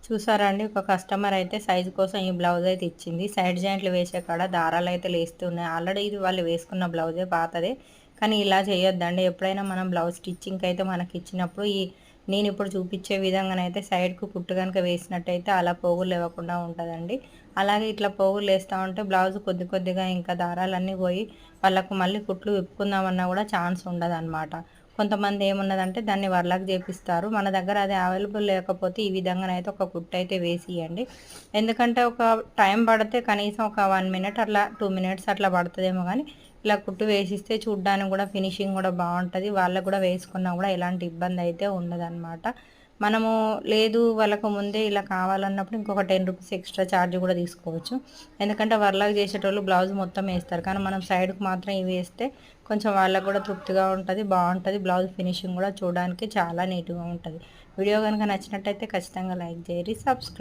చూసారా అండి, ఒక కస్టమర్ అయితే సైజు కోసం ఈ బ్లౌజ్ అయితే ఇచ్చింది. సైడ్ జాయింట్లు వేసే కాడ దారాలు అయితే లేస్తున్నాయి. ఆల్రెడీ ఇది వాళ్ళు వేసుకున్న బ్లౌజే పాతదే. కానీ ఇలా చేయొద్దండి. ఎప్పుడైనా మనం బ్లౌజ్ స్టిచ్చింగ్కి అయితే మనకి ఇచ్చినప్పుడు నేను ఇప్పుడు చూపించే విధంగానైతే సైడ్కు కుట్టు కనుక వేసినట్టయితే అలా పోగులు లేవకుండా ఉంటుందండి. అలాగే ఇట్లా పోగులు వేస్తూ ఉంటే బ్లౌజ్ కొద్ది కొద్దిగా ఇంకా దారాలన్నీ పోయి వాళ్ళకు మళ్ళీ కుట్లు విప్పుకుందామన్నా కూడా ఛాన్స్ ఉండదన్నమాట. కొంతమంది ఏమున్నదంటే దాన్ని వర్లాక్ చేపిస్తారు. మన దగ్గర అది అవైలబుల్ లేకపోతే ఈ విధంగానైతే ఒక కుట్టు అయితే వేసియండి. ఎందుకంటే ఒక టైం పడితే కనీసం ఒక 1 మినిట్ అట్లా 2 మినిట్స్ అట్లా పడుతుందేమో, కానీ ఇలా కుట్టు వేసిస్తే చూడ్డానికి కూడా ఫినిషింగ్ కూడా బాగుంటుంది. వాళ్ళకు కూడా వేసుకున్నా కూడా ఎలాంటి ఇబ్బంది అయితే ఉండదన్నమాట. మనము లేదు వాళ్ళకు ముందే ఇలా కావాలన్నప్పుడు ఇంకొక 10 రూపీస్ ఎక్స్ట్రా ఛార్జ్ కూడా తీసుకోవచ్చు. ఎందుకంటే వర్లాక్ చేసేటోళ్ళు బ్లౌజ్ మొత్తం వేస్తారు, కానీ మనం సైడ్కి మాత్రం ఇవి వేస్తే కొంచెం వాళ్ళకు కూడా తృప్తిగా ఉంటుంది, బాగుంటుంది. బ్లౌజ్ ఫినిషింగ్ కూడా చూడడానికి చాలా నీట్గా ఉంటుంది. వీడియో కనుక నచ్చినట్టయితే ఖచ్చితంగా లైక్ చేయండి, సబ్స్క్రైబ్.